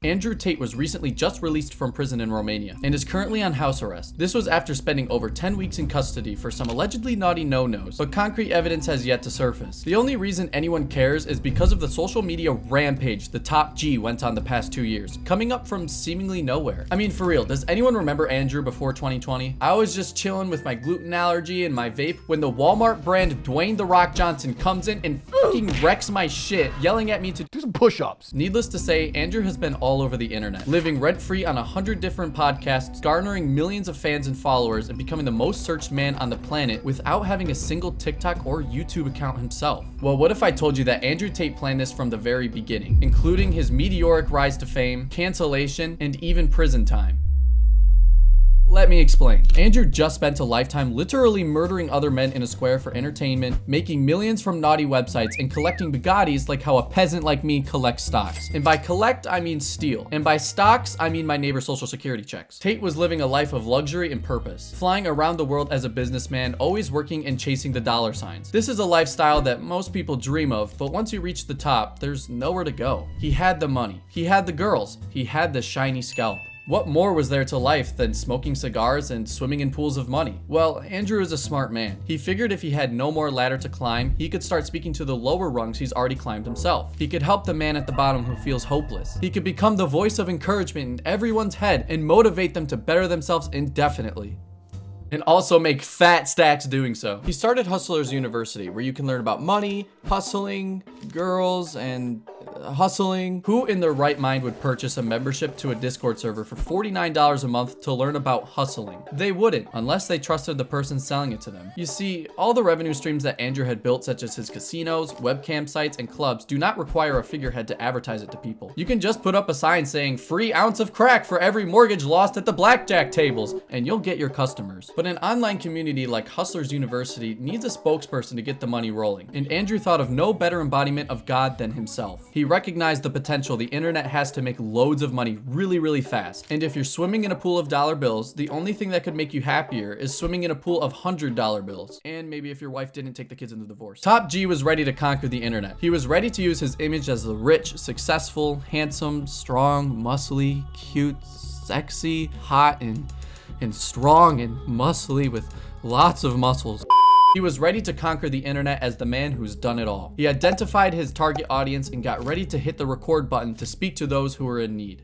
Andrew Tate was recently just released from prison in Romania and is currently on house arrest. This was after spending over 10 weeks in custody for some allegedly naughty no-nos, but concrete evidence has yet to surface. The only reason anyone cares is because of the social media rampage the top G went on the past 2 years, coming up from seemingly nowhere. I mean, for real, does anyone remember Andrew before 2020? I was just chilling with my gluten allergy and my vape when the Walmart brand Dwayne The Rock Johnson comes in and fucking wrecks my shit, yelling at me to do some push-ups. Needless to say, Andrew has been all over the internet, living rent-free on 100 different podcasts, garnering millions of fans and followers, and becoming the most searched man on the planet without having a single TikTok or YouTube account himself. Well, what if I told you that Andrew Tate planned this from the very beginning, including his meteoric rise to fame, cancellation, and even prison time? Let me explain. Andrew just spent a lifetime literally murdering other men in a square for entertainment, making millions from naughty websites, and collecting Bugattis like how a peasant like me collects stocks. And by collect, I mean steal. And by stocks, I mean my neighbor's social security checks. Tate was living a life of luxury and purpose, flying around the world as a businessman, always working and chasing the dollar signs. This is a lifestyle that most people dream of, but once you reach the top, there's nowhere to go. He had the money. He had the girls. He had the shiny scalp. What more was there to life than smoking cigars and swimming in pools of money? Well, Andrew is a smart man. He figured if he had no more ladder to climb, he could start speaking to the lower rungs he's already climbed himself. He could help the man at the bottom who feels hopeless. He could become the voice of encouragement in everyone's head and motivate them to better themselves indefinitely. And also make fat stacks doing so. He started Hustlers University, where you can learn about money, hustling, girls, and hustling. Who in their right mind would purchase a membership to a Discord server for $49 a month to learn about hustling? They wouldn't, unless they trusted the person selling it to them. You see, all the revenue streams that Andrew had built, such as his casinos, webcam sites, and clubs, do not require a figurehead to advertise it to people. You can just put up a sign saying, "Free ounce of crack for every mortgage lost at the blackjack tables," and you'll get your customers. But an online community like Hustlers University needs a spokesperson to get the money rolling, and Andrew thought of no better embodiment of God than himself. He recognized the potential the internet has to make loads of money really fast, and if you're swimming in a pool of dollar bills, the only thing that could make you happier is swimming in a pool of $100 bills, and maybe if your wife didn't take the kids into divorce. Top G was ready to conquer the internet. He was ready to use his image as the rich, successful, handsome, strong, muscly, cute, sexy, hot, and strong and muscly with lots of muscles. He was ready to conquer the internet as the man who's done it all. He identified his target audience and got ready to hit the record button to speak to those who were in need.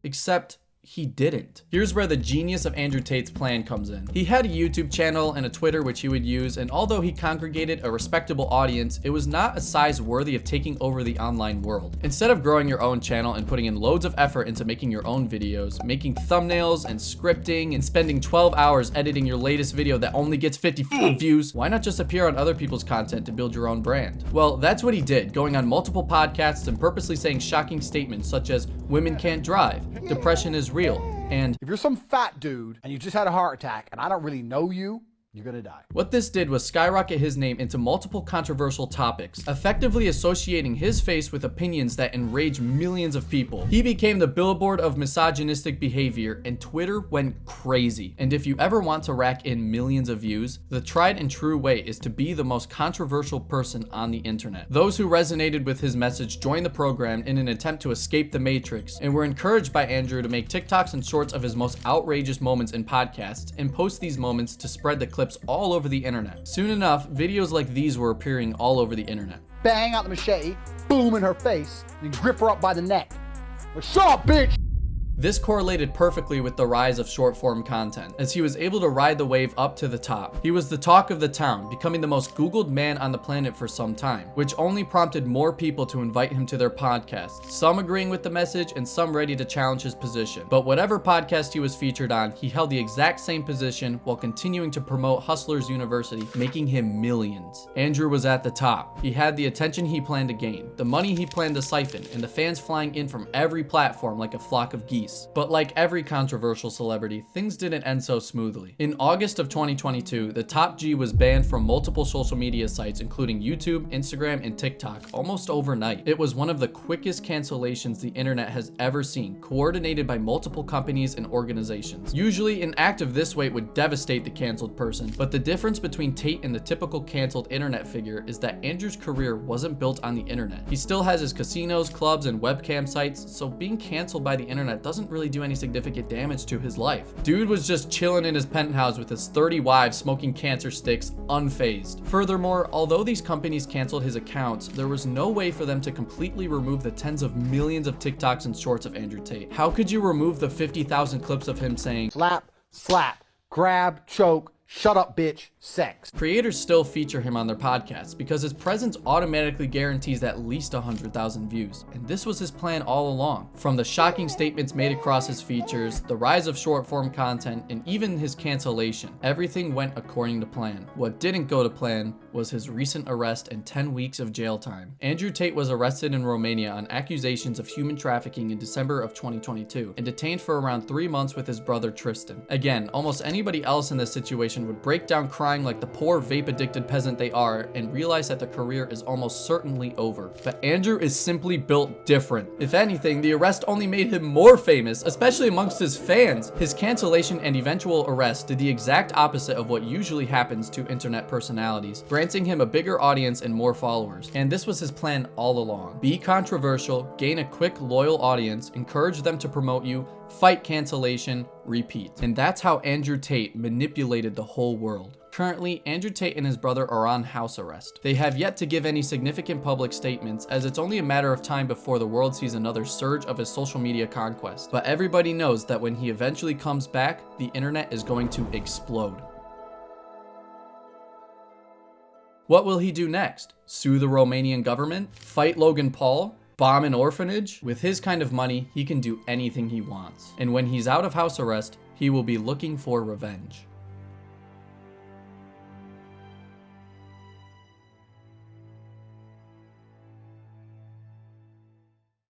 Except he didn't. Here's where the genius of Andrew Tate's plan comes in. He had a YouTube channel and a Twitter which he would use, and although he congregated a respectable audience, it was not a size worthy of taking over the online world. Instead of growing your own channel and putting in loads of effort into making your own videos, making thumbnails and scripting, and spending 12 hours editing your latest video that only gets 50 views, why not just appear on other people's content to build your own brand? Well, that's what he did, going on multiple podcasts and purposely saying shocking statements such as, "Women can't drive," "Depression is real," and if you're some fat dude and you just had a heart attack and I don't really know you, you're gonna die. What this did was skyrocket his name into multiple controversial topics, effectively associating his face with opinions that enrage millions of people. He became the billboard of misogynistic behavior, and Twitter went crazy. And if you ever want to rack in millions of views, the tried and true way is to be the most controversial person on the internet. Those who resonated with his message joined the program in an attempt to escape the matrix, and were encouraged by Andrew to make TikToks and shorts of his most outrageous moments in podcasts, and post these moments to spread the clips all over the internet. Soon enough, videos like these were appearing all over the internet. Bang out the machete, boom in her face, and grip her up by the neck. Like, shut up, bitch! This correlated perfectly with the rise of short-form content, as he was able to ride the wave up to the top. He was the talk of the town, becoming the most Googled man on the planet for some time, which only prompted more people to invite him to their podcast, some agreeing with the message and some ready to challenge his position. But whatever podcast he was featured on, he held the exact same position while continuing to promote Hustlers University, making him millions. Andrew was at the top. He had the attention he planned to gain, the money he planned to siphon, and the fans flying in from every platform like a flock of geese. peace. But like every controversial celebrity, things didn't end so smoothly. In August of 2022, the top G was banned from multiple social media sites including YouTube, Instagram, and TikTok almost overnight. It was one of the quickest cancellations the internet has ever seen, coordinated by multiple companies and organizations. Usually, an act of this weight would devastate the canceled person, but the difference between Tate and the typical canceled internet figure is that Andrew's career wasn't built on the internet. He still has his casinos, clubs, and webcam sites, so being canceled by the internet doesn't really do any significant damage to his life. Dude was just chilling in his penthouse with his 30 wives smoking cancer sticks, unfazed. Furthermore, although these companies canceled his accounts, there was no way for them to completely remove the tens of millions of TikToks and shorts of Andrew Tate. How could you remove the 50,000 clips of him saying, slap, slap, grab, choke, shut up, bitch, sex? Creators still feature him on their podcasts because his presence automatically guarantees at least 100,000 views. And this was his plan all along. From the shocking statements made across his features, the rise of short form content, and even his cancellation, everything went according to plan. What didn't go to plan was his recent arrest and 10 weeks of jail time. Andrew Tate was arrested in Romania on accusations of human trafficking in December of 2022 and detained for around 3 months with his brother Tristan. Again, almost anybody else in this situation would break down crying like the poor vape-addicted peasant they are and realize that their career is almost certainly over. But Andrew is simply built different. If anything, the arrest only made him more famous, especially amongst his fans. His cancellation and eventual arrest did the exact opposite of what usually happens to internet personalities, granting him a bigger audience and more followers. And this was his plan all along. Be controversial, gain a quick, loyal audience, encourage them to promote you, fight cancellation, repeat. And that's how Andrew Tate manipulated the whole world. Currently, Andrew Tate and his brother are on house arrest. They have yet to give any significant public statements, as it's only a matter of time before the world sees another surge of his social media conquest. But everybody knows that when he eventually comes back, the internet is going to explode. What will he do next? Sue the Romanian government? Fight Logan Paul? Bomb an orphanage? With his kind of money, he can do anything he wants. And when he's out of house arrest, he will be looking for revenge.